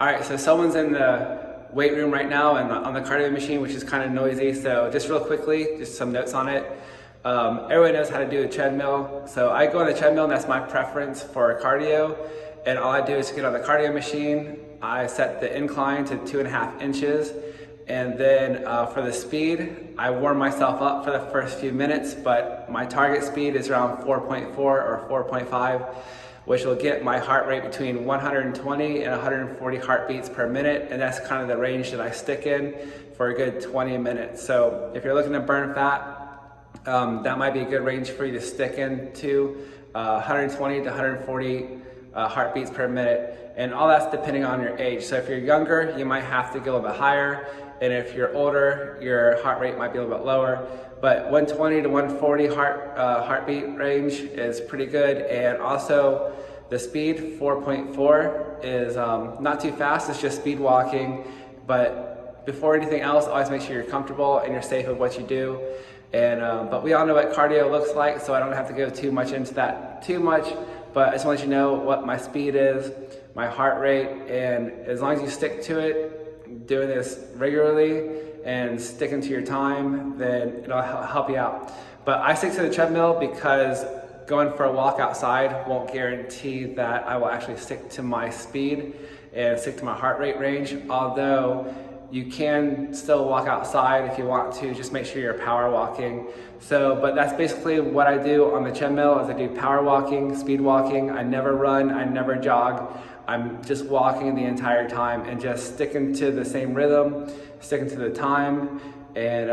All right, so someone's in the weight room right now and on the cardio machine, which is kind of noisy. So just real quickly, just some notes on it. Everyone knows how to do a treadmill. So I go on the treadmill and that's my preference for cardio. And all I do is get on the cardio machine. I set the incline to 2.5 inches. And then for the speed, I warm myself up for the first few minutes, but my target speed is around 4.4 or 4.5, which will get my heart rate between 120 and 140 heartbeats per minute. And that's kind of the range that I stick in for a good 20 minutes. So if you're looking to burn fat, that might be a good range for you to stick into 120 to 140 heartbeats per minute. And all that's depending on your age. So if you're younger, you might have to go a little bit higher. And if you're older, your heart rate might be a little bit lower. But 120 to 140 heartbeat range is pretty good. And also the speed, 4.4, is not too fast. It's just speed walking. But before anything else, always make sure you're comfortable and you're safe with what you do. And but we all know what cardio looks like, so I don't have to go too much into that But I just want to let you know what my speed is, my heart rate, and as long as you stick to it, doing this regularly and sticking to your time, then it'll help you out. But I stick to the treadmill because going for a walk outside won't guarantee that I will actually stick to my speed and stick to my heart rate range, although you can still walk outside if you want to, just make sure you're power walking. But that's basically what I do on the treadmill is I do power walking, speed walking. I never run, I never jog. I'm just walking the entire time and just sticking to the same rhythm, sticking to the time, and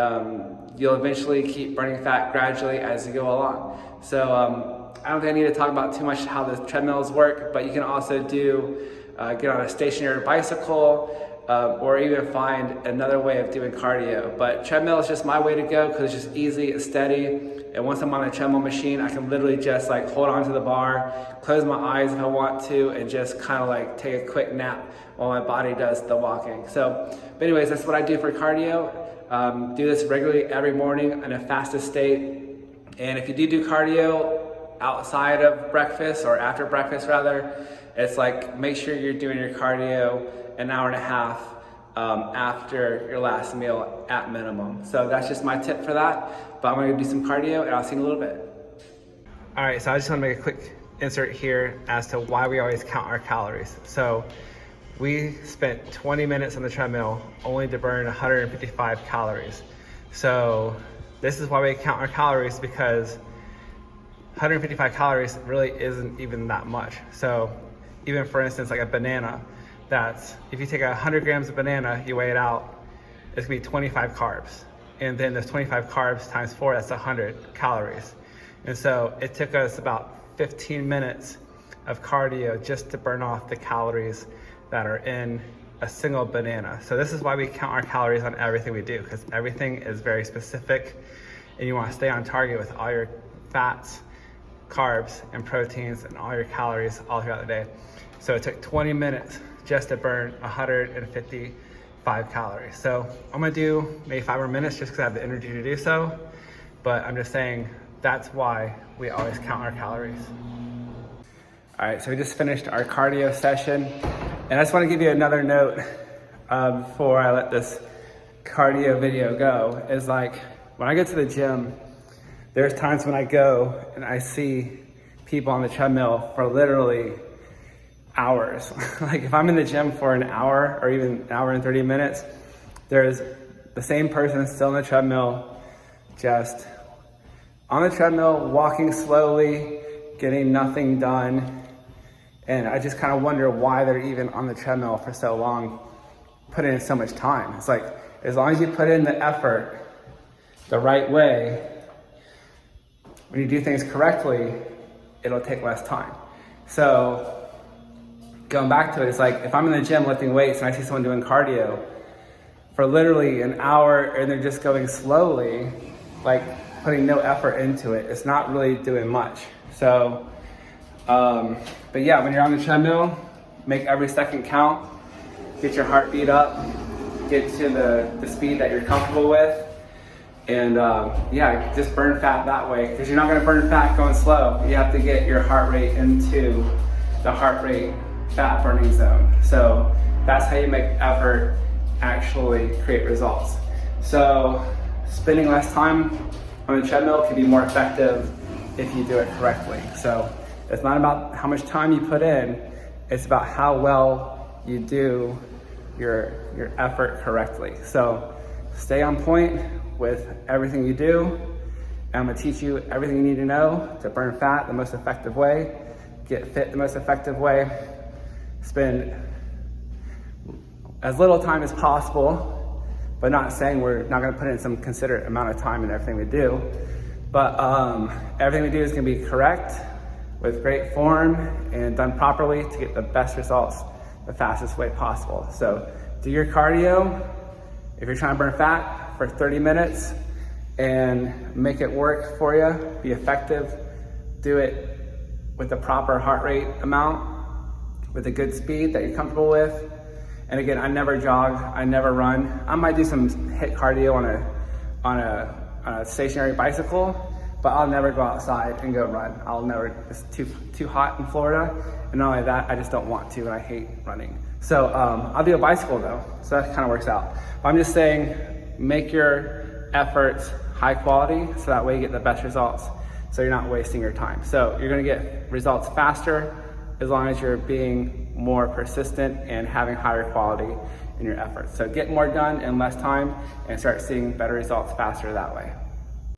you'll eventually keep burning fat gradually as you go along. So I don't think I need to talk about too much how the treadmills work, but you can also get on a stationary bicycle, or even find another way of doing cardio. But treadmill is just my way to go because it's just easy, it's steady. And once I'm on a treadmill machine, I can literally just like hold onto the bar, close my eyes if I want to, and just kind of like take a quick nap while my body does the walking. But anyways, that's what I do for cardio. Do this regularly every morning in a fasted state. And if you do cardio outside of breakfast or after breakfast rather, it's like make sure you're doing your cardio an hour and a half after your last meal at minimum. So that's just my tip for that. But I'm gonna do some cardio and I'll see you in a little bit. All right, so I just wanna make a quick insert here as to why we always count our calories. So we spent 20 minutes on the treadmill only to burn 155 calories. So this is why we count our calories, because 155 calories really isn't even that much. So even for instance, like a banana, that's, if you take 100 grams of banana, you weigh it out, it's gonna be 25 carbs. And then there's 25 carbs times 4, that's 100 calories. And so it took us about 15 minutes of cardio just to burn off the calories that are in a single banana. So this is why we count our calories on everything we do, because everything is very specific and you wanna stay on target with all your fats, carbs, and proteins and all your calories all throughout the day. So it took 20 minutes just to burn 155 calories. So I'm gonna do maybe 5 more minutes just because I have the energy to do so. But I'm just saying that's why we always count our calories. All right, so we just finished our cardio session. And I just wanna give you another note before I let this cardio video go, is like when I go to the gym, there's times when I go and I see people on the treadmill for literally hours. Like if I'm in the gym for an hour or even an hour and 30 minutes, there's the same person still on the treadmill, just on the treadmill, walking slowly, getting nothing done. And I just kind of wonder why they're even on the treadmill for so long, putting in so much time. It's like, as long as you put in the effort the right way, when you do things correctly, it'll take less time. So going back to it, it's like if I'm in the gym lifting weights and I see someone doing cardio for literally an hour and they're just going slowly, like putting no effort into it, it's not really doing much. So, but yeah, when you're on the treadmill, make every second count, get your heartbeat up, get to the speed that you're comfortable with, and yeah, just burn fat that way, because you're not gonna burn fat going slow. You have to get your heart rate into the heart rate fat burning zone. So That's how you make effort actually create results. So spending less time on the treadmill can be more effective if you do it correctly. So it's not about how much time you put in, it's about how well you do your effort correctly. So stay on point with everything you do. And I'm gonna teach you everything you need to know to burn fat the most effective way, get fit the most effective way, spend as little time as possible, but not saying we're not gonna put in some considerate amount of time in everything we do. But everything we do is gonna be correct, with great form, and done properly to get the best results the fastest way possible. So do your cardio if you're trying to burn fat for 30 minutes and make it work for you, be effective. Do it with the proper heart rate amount, with a good speed that you're comfortable with. And again, I never jog, I never run. I might do some HIIT cardio on a stationary bicycle, but I'll never go outside and go run. I'll never, it's too hot in Florida. And not only that, I just don't want to, and I hate running. So I'll do a bicycle though, so that kind of works out. But I'm just saying, make your efforts high quality, so that way you get the best results, so you're not wasting your time. So you're gonna get results faster as long as you're being more persistent and having higher quality in your efforts. So get more done in less time and start seeing better results faster that way.